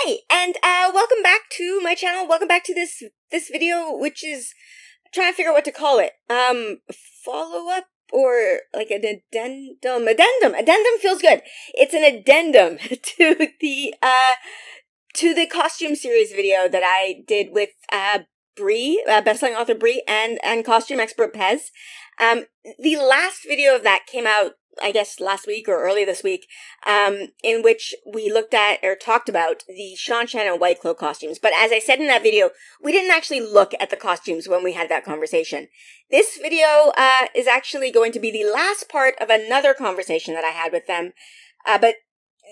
Hi, and welcome back to my channel. Welcome back to this video, which is I'm trying to figure out what to call it. Follow up or like an addendum. Addendum feels good. It's an addendum to the costume series video that I did with Bree, bestselling author Bree, and costume expert Pez. The last video of that came out, I guess, last week or early this week, in which we looked at or talked about the Seanchan and Whitecloak costumes. But as I said in that video, we didn't actually look at the costumes when we had that conversation. This video is actually going to be the last part of another conversation that I had with them. But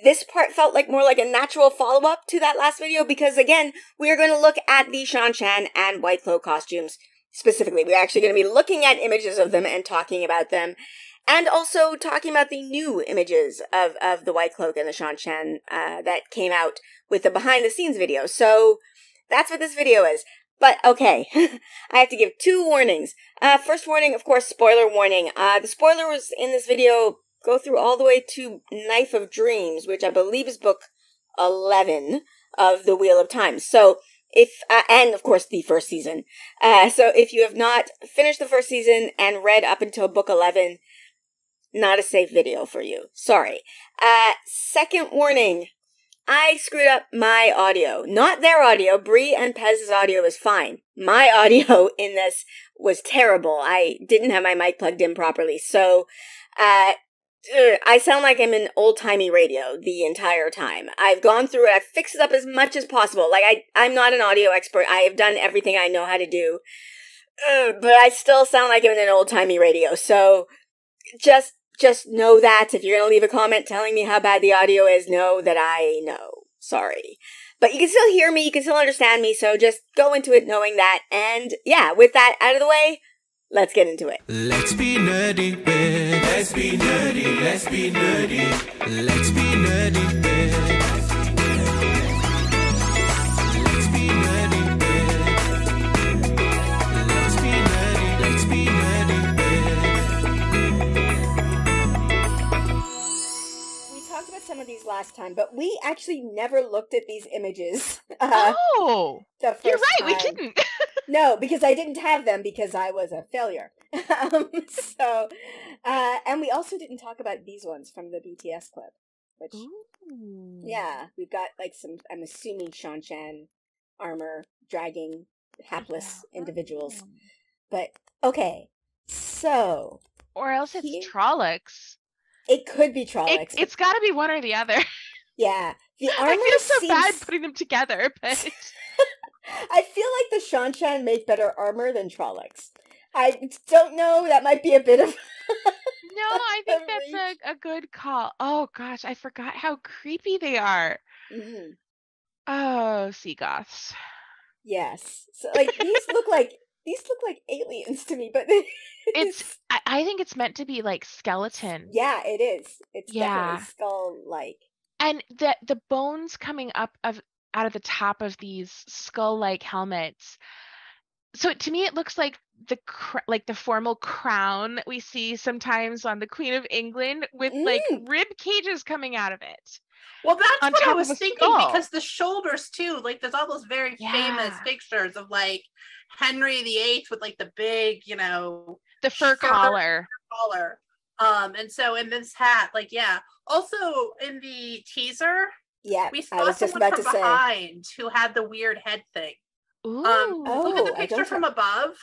this part felt like more like a natural follow-up to that last video because, again, we are going to look at the Seanchan and Whitecloak costumes specifically. We're actually going to be looking at images of them and talking about them. And also talking about the new images of the Whitecloak and the Seanchan that came out with the behind-the-scenes video. So that's what this video is. But, okay, I have to give two warnings. First warning, of course, spoiler warning. The spoilers in this video go through all the way to Knife of Dreams, which I believe is book 11 of the Wheel of Time. So if, and of course the first season. So if you have not finished the first season and read up until book 11, not a safe video for you. Sorry. Second warning. I screwed up my audio. Not their audio. Bree and Pez's audio is fine. My audio in this was terrible. I didn't have my mic plugged in properly. So, I sound like I'm in old-timey radio the entire time. I've gone through it. I've fixed it up as much as possible. Like, I'm not an audio expert. I have done everything I know how to do. But I still sound like I'm in an old-timey radio. So, just know that if you're going to leave a comment telling me how bad the audio is, know that I know. Sorry. But you can still hear me, you can still understand me, so just go into it knowing that. And yeah, with that out of the way, let's get into it. Let's be nerdy, bitch. Let's be nerdy, let's be nerdy. Let's be nerdy, bitch. Let's be nerdy, bitch. Let's be nerdy, let's be nerdy, We talked about some of these last time, but we actually never looked at these images. You're right, time. we didn't. No, because I didn't have them because I was a failure. And we also didn't talk about these ones from the BTS clip, which, yeah, we've got like some, I'm assuming Seanchan armor dragging hapless individuals. But, okay, so. Or else it's Trollocs. It could be Trollocs. It's got to be one or the other. Yeah. The armor I feel so seems... bad putting them together, but... I feel like the Seanchan make better armor than Trollocs. I don't know, that might be a bit of... No, I think that's a good call. Oh gosh, I forgot how creepy they are. Mm-hmm. Oh, sea goths. Yes. So like these look like aliens to me, but I think it's meant to be like skeleton. Yeah, it is. It's definitely skull-like. And the bones coming up out of the top of these skull-like helmets. So to me, it looks like the formal crown that we see sometimes on the Queen of England with like rib cages coming out of it. Well, that's what I was thinking because the shoulders too, like there's all those very famous pictures of like Henry VIII with like the big, the fur collar. And so in this hat, like, yeah. Also in the teaser, we saw someone from behind who had the weird head thing. Ooh. Look at the picture from above.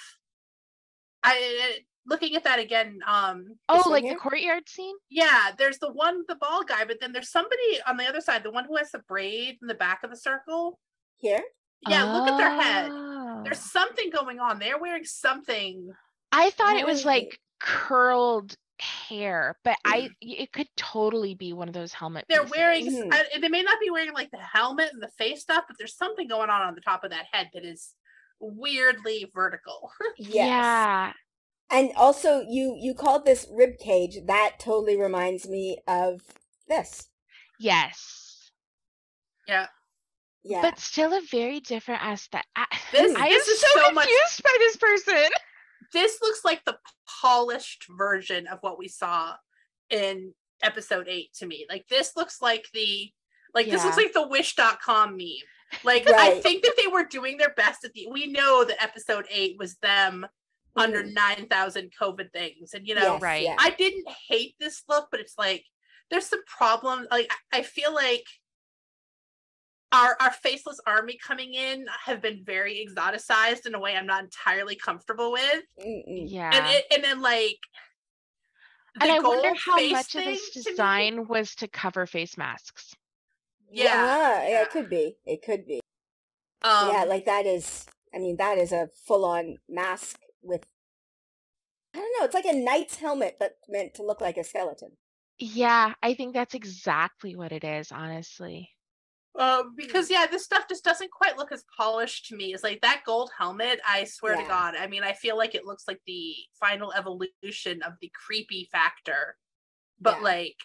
Looking at that again. Like the courtyard scene? Yeah, there's the one, the bald guy, but then there's somebody on the other side, the one who has the braid in the back of the circle. Here? Yeah, look at their head. There's something going on. They're wearing something. I thought it was like curled hair, but it could totally be one of those helmet they're pieces. Wearing they may not be wearing like the helmet and the face stuff, but there's something going on the top of that head that is weirdly vertical. Yes. Yeah. And also you called this rib cage. That totally reminds me of this. Yes. Yeah. But still a very different aesthetic. This is so confused by this person. This looks like the polished version of what we saw in episode 8 to me. Like this looks like the Like, this looks like the Wish.com meme. Like, I think that they were doing their best we know that episode 8 was them under 9,000 COVID things. And, you know, I didn't hate this look, but it's like, there's some problem. Like, I feel like our faceless army coming in have been very exoticized in a way I'm not entirely comfortable with. Yeah. And then, like, and I wonder how much of this design was to cover face masks. Yeah, it could be. It could be. Like that is a full-on mask with, I don't know, it's like a knight's helmet, but meant to look like a skeleton. Yeah, I think that's exactly what it is, honestly. Because this stuff just doesn't quite look as polished to me. It's like that gold helmet, I swear to God. I mean, I feel like it looks like the final evolution of the creepy factor, but like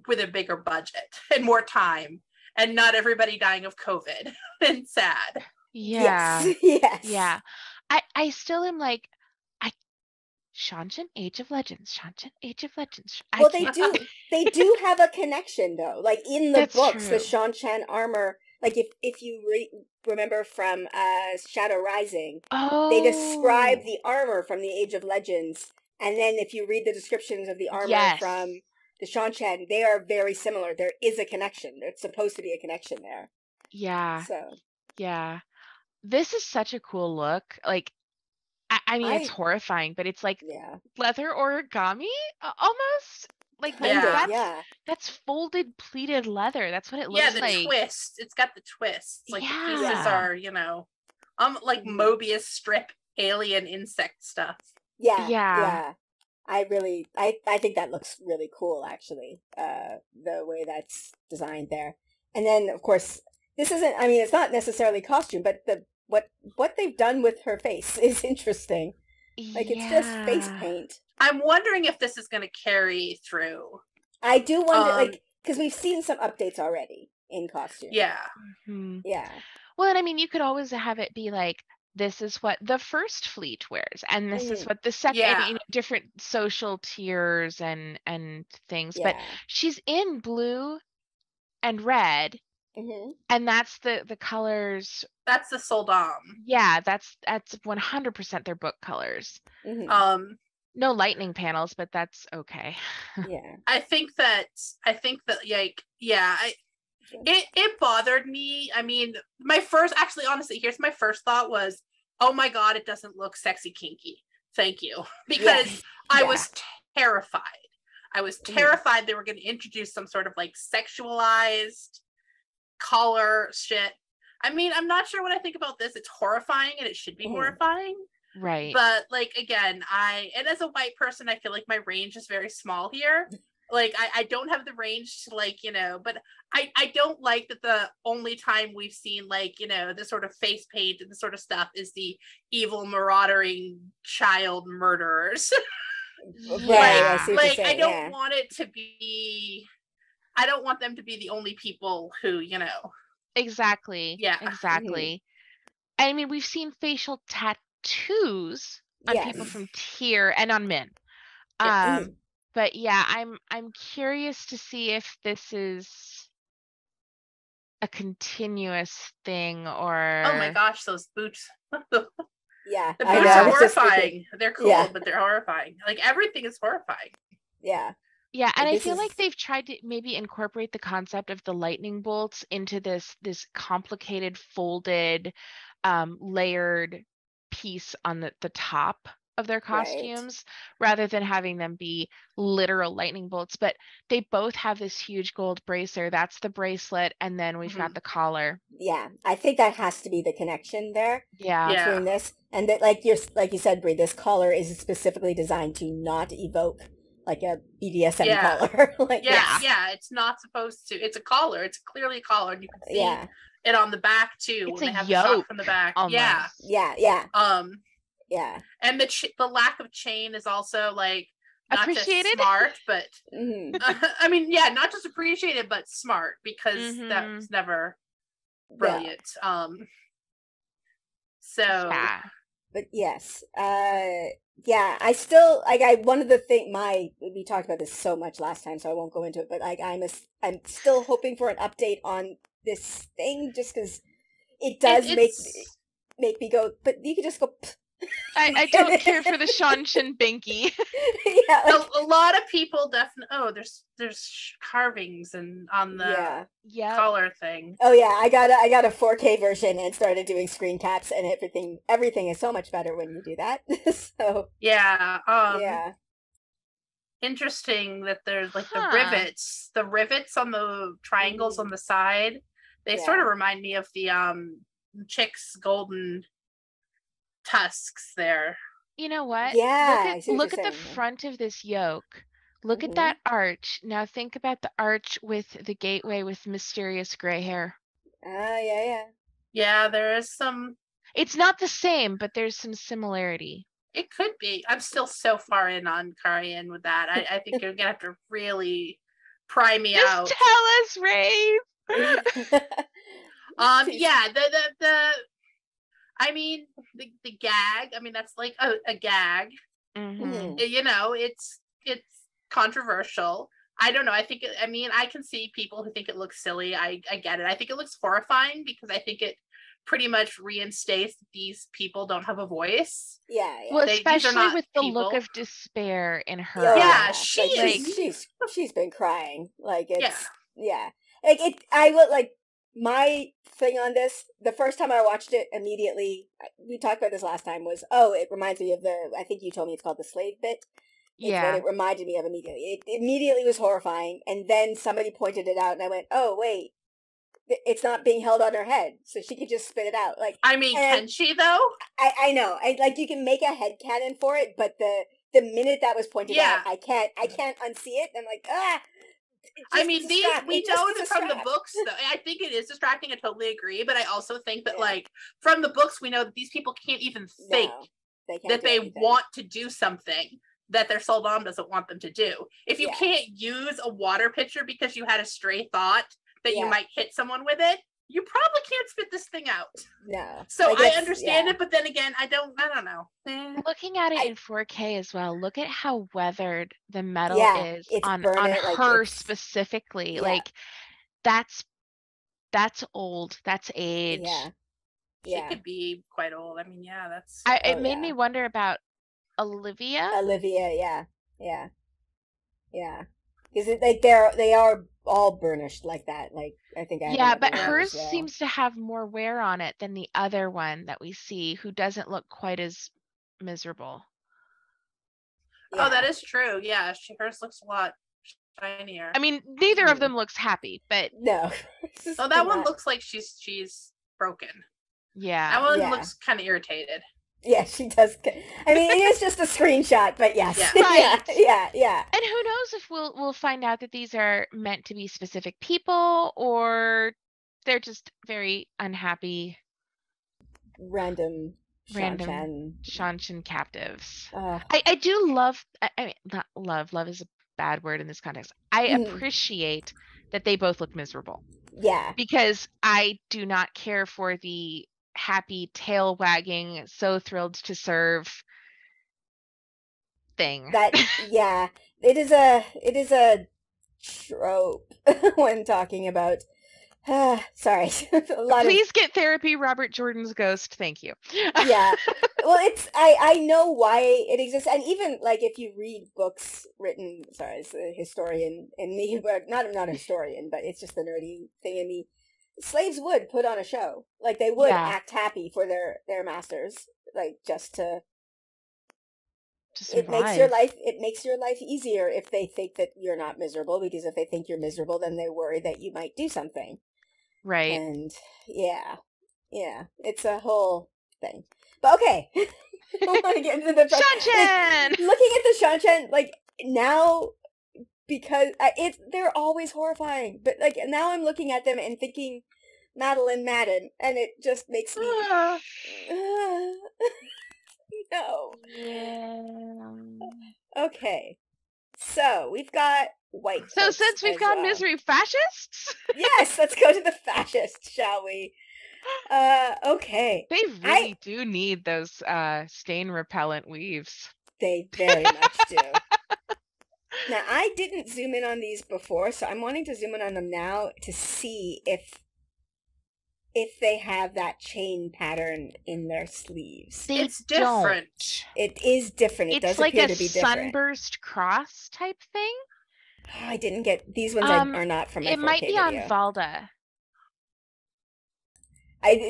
with a bigger budget and more time and not everybody dying of COVID and sad. Yeah. Yes. Yeah. I still am like, Seanchan, Age of Legends. Seanchan, Age of Legends. Well, they do have a connection though. Like in the books, the Seanchan armor, like if you remember from Shadow Rising, they describe the armor from the Age of Legends, and then if you read the descriptions of the armor from the Seanchan, they are very similar. There is a connection. There's supposed to be a connection there. Yeah. So. Yeah. This is such a cool look. Like, I mean, it's horrifying, but it's like leather origami almost. Like that's folded pleated leather. That's what it looks like. Yeah, the twist. It's got the twists. Like the pieces are, you know, like Mobius strip alien insect stuff. Yeah. I think that looks really cool, actually. The way that's designed there, and then of course this isn't. I mean, it's not necessarily costume, but what they've done with her face is interesting. Like it's just face paint. I'm wondering if this is going to carry through. I do wonder, like, because we've seen some updates already in costume. Yeah. Mm-hmm. Yeah. Well, and I mean, you could always have it be like, this is what the first fleet wears, and this is what the second, you know, different social tiers and things. But she's in blue and red. Mm-hmm. And that's the colors. That's the Soldam. Yeah, that's 100% their book colors. Mm-hmm. No lightning panels, but that's okay. Yeah. I think that like it bothered me. I mean, honestly, here's my first thought was, oh my God, it doesn't look sexy kinky. Thank you. Because I was terrified. I was terrified they were going to introduce some sort of like sexualized collar shit. I mean, I'm not sure what I think about this. It's horrifying and it should be horrifying. Right. But like, again, and as a white person, I feel like my range is very small here. Like I don't have the range to like, you know, but I don't like that the only time we've seen like, you know, this sort of face paint and this sort of stuff is the evil marauding child murderers. I don't want it to be, I don't want them to be the only people who, you know. Exactly. Yeah. Exactly. Mm-hmm. I mean, we've seen facial tattoos on people from Tyr and on men. But yeah, I'm curious to see if this is a continuous thing or. Oh my gosh, those boots. Yeah. The boots are horrifying. They're cool, but they're horrifying. Like everything is horrifying. Yeah. Yeah, and I feel like they've tried to maybe incorporate the concept of the lightning bolts into this complicated, folded, layered piece on the top of their costumes, rather than having them be literal lightning bolts. But they both have this huge gold bracer. That's the bracelet, and then we've got the collar. Yeah, I think that has to be the connection there. Yeah. Between this and that, like you said, Bree, this collar is specifically designed to not evoke like a BDSM collar. It's not supposed to. It's a collar. It's clearly a collar, and you can see it on the back too. It's when a they have yoke, the shot from the back. Almost. Yeah. And the lack of chain is also like not appreciated, just smart, but I mean, not just appreciated, but smart, because that's never brilliant. So But yes, yeah, I still, like, one of the we talked about this so much last time, so I won't go into it, but like, I'm still hoping for an update on this thing, just because it does make me go, but you could just go, I don't care for the Seanchan binky. yeah, like, a lot of people definitely. There's carvings and on the collar thing. Oh yeah, I got a 4K version and started doing screen caps, and everything is so much better when you do that. So yeah. Interesting that there's like the rivets on the triangles on the side. They sort of remind me of the chick's golden tusks there. You know what? Yeah, look at the front of this yoke. Look at that arch. Now think about the arch with the gateway with mysterious gray hair. Yeah. Yeah, there is some. It's not the same, but there's some similarity. It could be. I'm still so far in on Karian with that. I think you're gonna have to really pry me out. Just tell us, Rave. Yeah, I mean, the gag. I mean, that's like a gag. Mm-hmm. You know, it's controversial. I don't know. I can see people who think it looks silly. I get it. I think it looks horrifying because I think it pretty much reinstates these people don't have a voice. Yeah. Well, especially with the look of despair in her. Yeah, she's been crying. Like, it's like it. I would like. My thing on this, the first time I watched it, immediately, we talked about this last time, was, it reminds me of I think you told me it's called the slave bit. It's what it reminded me of immediately. It immediately was horrifying, and then somebody pointed it out, and I went, oh, wait, it's not being held on her head, so she could just spit it out. Like, I mean, can she, though? I know. Like, you can make a headcanon for it, but the minute that was pointed out, I can't unsee it. I'm like, I mean, we know that from the books, though. I think it is distracting. I totally agree. But I also think that, like, from the books, we know that these people can't even think that they want to do something that their soul mom doesn't want them to do. If you can't use a water pitcher because you had a stray thought that you might hit someone with it, you probably can't spit this thing out. No. So I understand it, but then again, I don't know. Looking at it in 4K as well, look at how weathered the metal is on her specifically. Like, that's old. That's age. Yeah. She could be quite old. I mean, that's. It made me wonder about Olivia. Yeah. Is it like they are all burnished like that? Like, I think but hers seems to have more wear on it than the other one that we see, who doesn't look quite as miserable. Oh, that is true. Yeah, hers looks a lot shinier. I mean, neither of them looks happy, but no. Oh, that one looks like she's broken. Yeah, that one looks kind of irritated. Yeah, she does. I mean, it is just a screenshot, but yes. Yeah. Right. yeah. And who knows if we'll find out that these are meant to be specific people, or they're just very unhappy random Seanchan captives. I do love, I mean, not love is a bad word in this context. I appreciate that they both look miserable. Yeah. Because I do not care for the happy tail wagging, so thrilled to serve thing. That it is a trope when talking about sorry. Please get therapy, Robert Jordan's ghost. Thank you. Yeah. Well, I know why it exists, and even like if you read books written, it's a historian in me, but not a historian, but it's just the nerdy thing in me. Slaves would put on a show. Like, they would act happy for their masters, like, just to survive. It makes your life easier if they think that you're not miserable, because if they think you're miserable, then they worry that you might do something. Right. And yeah, it's a whole thing. But okay, I want to get into the Seanchan. Like, looking at the Seanchan, like, now, because they're always horrifying, but like now I'm looking at them and thinking Madeline Madden, and it just makes me no. Yeah. Okay, so we've got Whitecloaks. So since we've got misery fascists, yes, let's go to the fascists, shall we? Okay. They really do need those stain repellent weaves. They very much do. Now, I didn't zoom in on these before, so I'm wanting to zoom in on them now to see if they have that chain pattern in their sleeves. It's different. It is different. It does like appear a to be different. sunburst cross type thing. Oh, I didn't get these ones. Are not from my 4K It might be video. on Valda.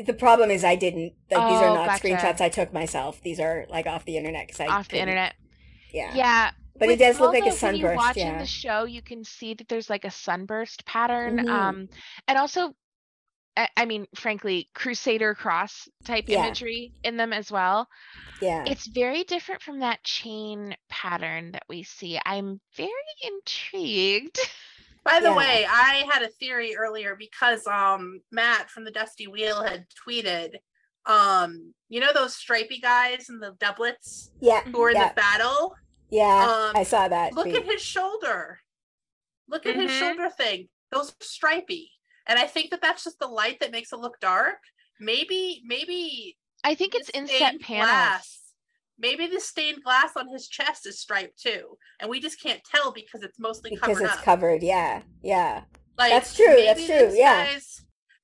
The problem is I didn't. Like, these are not gotcha. screenshots I took myself. These are like off the internet. Off the internet. Yeah. Yeah. But it does look like a When sunburst. you're watching yeah. the show, you can see that there's like a sunburst pattern. Mhm. And also, I mean, frankly, Crusader cross type imagery in them as well. Yeah. It's very different from that chain pattern that we see. I'm very intrigued. By the way, I had a theory earlier because Matt from the Dusty Wheel had tweeted, you know those stripy guys in the doublets? Yeah. Who are in the battle? Yeah, I saw that. Look at his shoulder. Look at his shoulder thing. Those are stripy. And I think that that's just the light that makes it look dark. Maybe I think it's inset panels. Glass. Maybe the stained glass on his chest is striped too, and we just can't tell because it's mostly covered up. Because it's covered, yeah. Like, that's true. That's true. Yeah.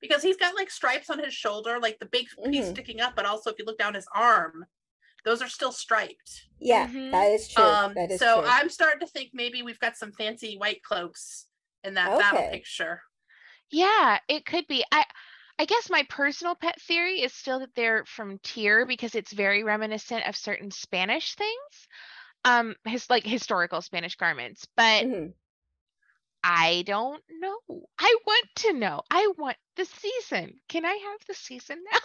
Because he's got like stripes on his shoulder, like the big piece sticking up, but also if you look down his arm, those are still striped. Yeah, that is true. That is so true. I'm starting to think maybe we've got some fancy Whitecloaks in that battle picture. Yeah, it could be. I guess my personal pet theory is still that they're from Tyr because it's very reminiscent of certain Spanish things, like historical Spanish garments. But I don't know. I want to know. I want the season. Can I have the season now?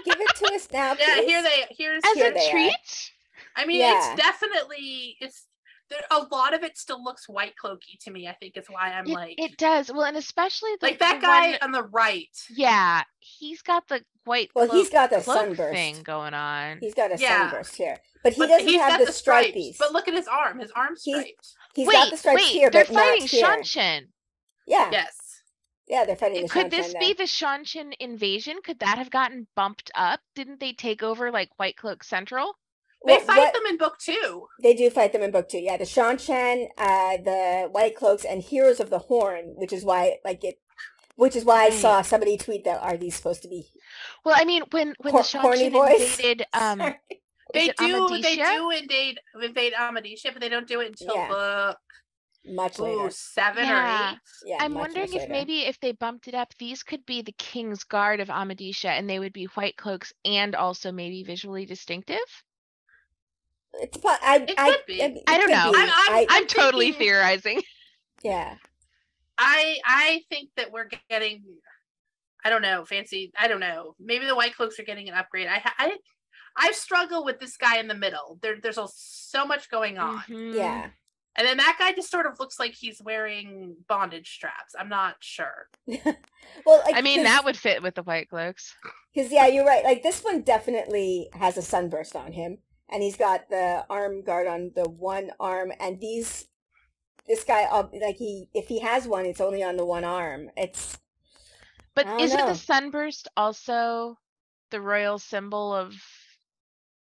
Give it to us now, please. Yeah, here's as a treat. I mean, it's definitely a lot of it still looks Whitecloaky to me. I think is why I'm it does. Well, and especially like that guy on the right. Yeah, he's got the white. Well, he's got the sunburst thing going on. He's got a sunburst here, but he doesn't have the stripies. But look at his arm. His arm's striped. He's got the stripes here, but not here. They're fighting Seanchan. Yeah. Yes. Yeah, they're fighting the Seanchan. Could this be the Seanchan invasion? Could that have gotten bumped up? Didn't they take over like Whitecloak Central? They fight them in book 2. They do fight them in book 2. Yeah, the Seanchan, the Whitecloaks, and Heroes of the Horn, which is why I saw somebody tweet that are these supposed to be? Well, I mean, when the Seanchan invaded, they do invade Amadisha, but they don't do it until book much later, 7 or 8. Yeah, I'm wondering if maybe if they bumped it up, these could be the King's Guard of Amadisha, and they would be Whitecloaks and also maybe visually distinctive. It could be. I don't know. I'm totally thinking, theorizing. Yeah. I think that we're getting, I don't know, fancy. I don't know. Maybe the Whitecloaks are getting an upgrade. I struggle with this guy in the middle. There's so much going on. Yeah. And then that guy just sort of looks like he's wearing bondage straps. I'm not sure. Well, I mean, that would fit with the Whitecloaks. Because you're right. Like this one definitely has a sunburst on him. And he's got the arm guard on the one arm, and this guy, like if he has one, it's only on the one arm. But isn't the sunburst also the royal symbol of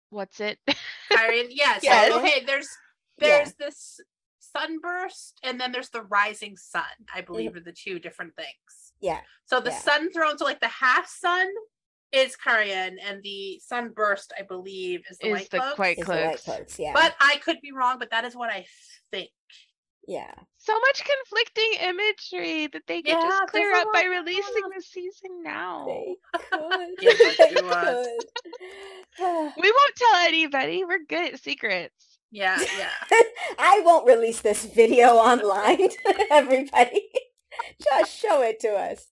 what's it? Tyrion, yes. Yes. Okay, there's this sunburst, and then there's the rising sun. I believe are the two different things. Yeah. So the sun throne, so like the half sun is Tyrion, and the sunburst, I believe, is the Whitecloaks. Yeah. But I could be wrong, but that is what I think. Yeah. So much conflicting imagery that they could just clear up by releasing the season now. They could. They could. We won't tell anybody. We're good at secrets. Yeah. I won't release this video online, everybody. Just show it to us.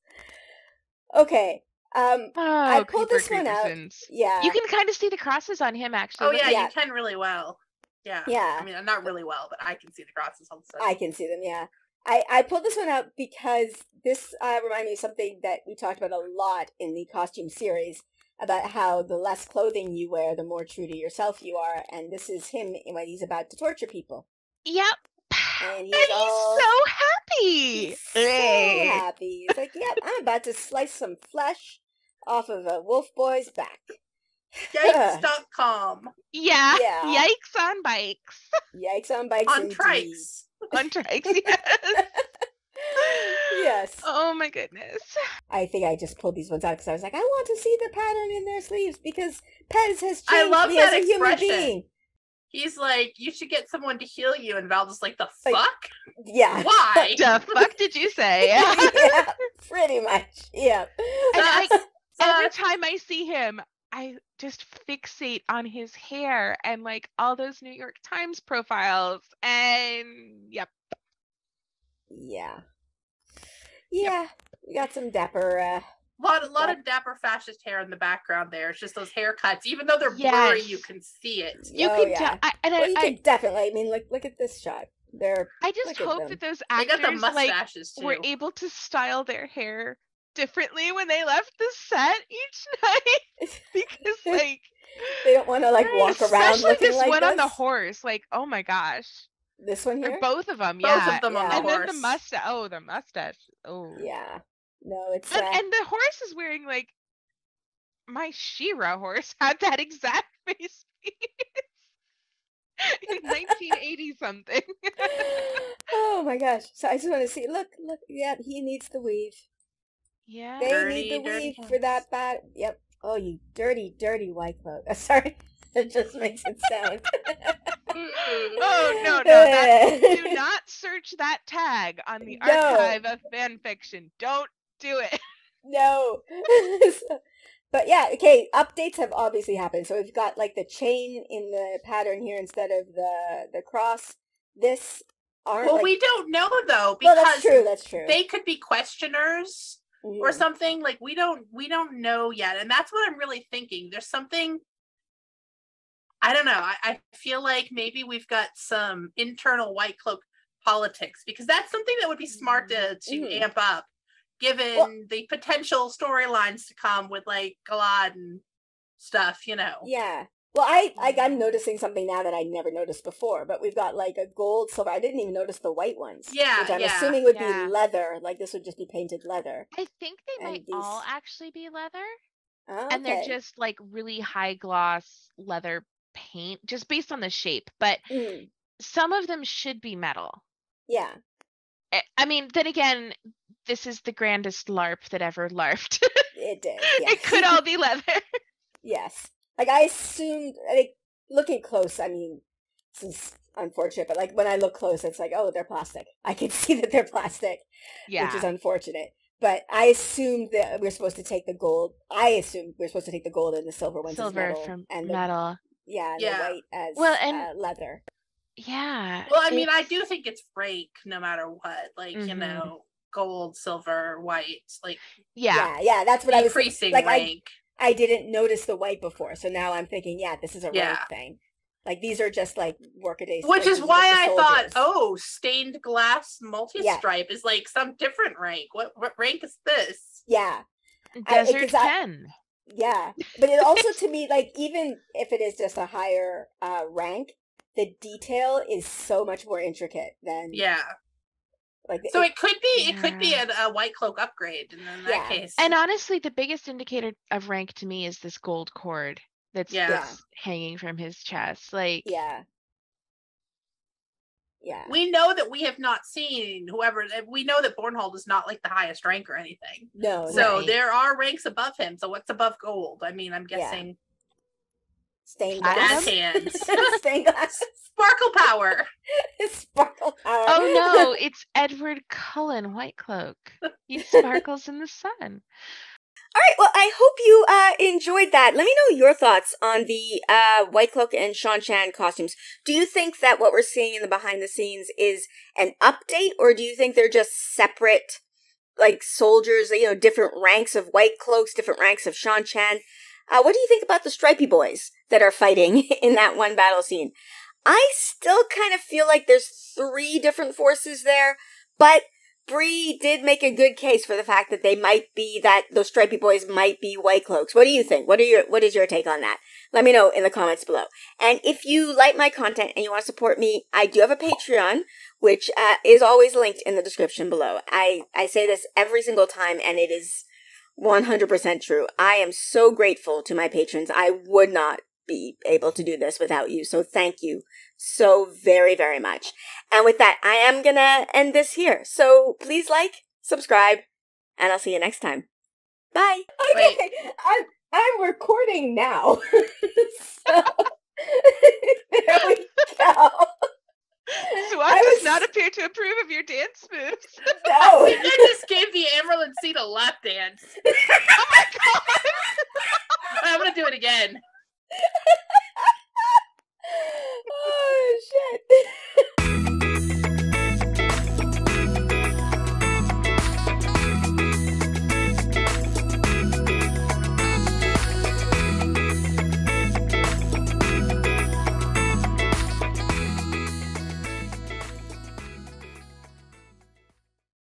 Okay. I pulled this one out. Yeah. You can kind of see the crosses on him, actually. Oh, yeah, you can really well. Yeah. Yeah. I mean, not really well, but I can see the crosses on the side. I can see them, yeah. I pulled this one out because this reminded me of something that we talked about a lot in the costume series, about how the less clothing you wear, the more true to yourself you are. And this is him when he's about to torture people. Yep. And he's so happy. He's so happy. He's like, yep, I'm about to slice some flesh off of a wolf boy's back. Yikes.com. Yeah. Yeah. Yikes on bikes. Yikes on bikes. On indeed. trikes. On trikes, yes. Yes. Oh my goodness. I think I just pulled these ones out because I was like, I want to see the pattern in their sleeves because Pez has I changed love me that as a human expression. being. He's like, you should get someone to heal you, and Valda's like, the fuck? Yeah. Why? The fuck did you say? Yeah, pretty much. Yeah. And That's every time I see him, I just fixate on his hair and like all those New York Times profiles. And yep. Yeah. Yeah. We got some dapper. lot of dapper fascist hair in the background there. It's just those haircuts. Even though they're blurry, Yes. you can see it. You Oh, can yeah. tell. Well, you can definitely. I mean, look at this shot. I just look at hope them. that those They got the actors like mustaches too. were able to style their hair differently when they left the set each night because like They don't want to like walk around especially looking this like one this. on the horse, like oh my gosh, This one or here. both of them, Both yeah, of them on Yeah. the and horse. then the mustache. Oh, the mustache. Oh, Yeah. No, it's and the horse is wearing like my She-Ra horse had that exact face in 1980 something. Oh my gosh. So I just want to see. Look. Yeah, he needs the weave. Yeah. They Dirty, need the dirty weave for that bad. Yep. Oh, you dirty Whitecloak. Sorry. It just makes it sound. Oh no, do not search that tag on the No. archive of fan fiction. Don't do it. No. But yeah, okay, updates have obviously happened. So we've got like the chain in the pattern here instead of the cross. This aren't Well, like, we don't know though, well, because that's true. they could be questioners or Mhm. something. Like we don't know yet, and that's what I'm really thinking. There's something. I don't know. I feel like maybe we've got some internal Whitecloak politics, because that's something that would be smart to Mhm. amp up, given the potential storylines to come with like Galad and stuff. Yeah. Well, I'm noticing something now that I never noticed before, but we've got like a gold, silver. I didn't even notice the white ones. Yeah, Which I'm yeah. assuming would Yeah. be leather. Like this would just be painted leather. I think they And might these- all actually be leather, Oh, and they're okay. just like really high gloss leather paint, just based on the shape. But Mm, some of them should be metal. yeah. I mean, then again, this is the grandest LARP that ever LARPed. It did. It Yes. could all be leather. Yes. Like I assumed, like looking close, I mean, this is unfortunate, but like when I look close, it's like, oh, they're plastic. I can see that they're plastic, Yeah. which is unfortunate. But I assumed that we're supposed to take the gold. I assumed we're supposed to take the gold and the silver ones as Silver metal, from and the, metal. yeah, and Yeah. the white as Well, and- leather. Yeah. Well, I mean, I it's- do think it's rank no matter what. Like, Mhm. gold, silver, white, like Yeah. Yeah, that's what I was increasing like. rank. I didn't notice the white before, so now I'm thinking, yeah, this is a Yeah. rank thing. Like these are just like workaday. Which is these are why just I the thought, soldiers. stained glass multi-stripe is like some different rank. What rank is this? Yeah, Desert 'cause I- 10. yeah, but it also to me, like even if it is just a higher rank, the detail is so much more intricate than Yeah. like. So it could be Yeah. a Whitecloak upgrade, and in that Yeah. case, And honestly, the biggest indicator of rank to me is this gold cord that's Yeah. hanging from his chest. Like, yeah. we know that we have not seen we know that Bornhold is not like the highest rank or anything. No, So Right. there are ranks above him. So what's above gold? I mean, I'm guessing stained Platinum? glass. hands. Stained glass. Sparkle power. Sparkle power. oh no, it's Edward Cullen Whitecloak. He sparkles in the sun. All right, well, I hope you enjoyed that. Let me know your thoughts on the Whitecloak and Seanchan costumes. Do you think that what we're seeing in the behind the scenes is an update, or do you think they're just separate, like, soldiers, different ranks of Whitecloaks, different ranks of Seanchan? What do you think about the stripy boys that are fighting in that one battle scene? I still kind of feel like there's 3 different forces there, but Bree did make a good case for the fact that those stripy boys might be Whitecloaks. What do you think? What is your take on that? Let me know in the comments below. And if you like my content and you want to support me, I do have a Patreon, which is always linked in the description below. I say this every single time, and it is 100% true. I am so grateful to my patrons. I would not be able to do this without you. So thank you so very, very much. And with that, I am gonna end this here. So please like, subscribe, and I'll see you next time. Bye. Okay, I'm recording now. So, there we go. Swat does not appear to approve of your dance moves. No. I think I just gave the Amaryl and Seed a lap dance. Oh my god! I'm gonna do it again.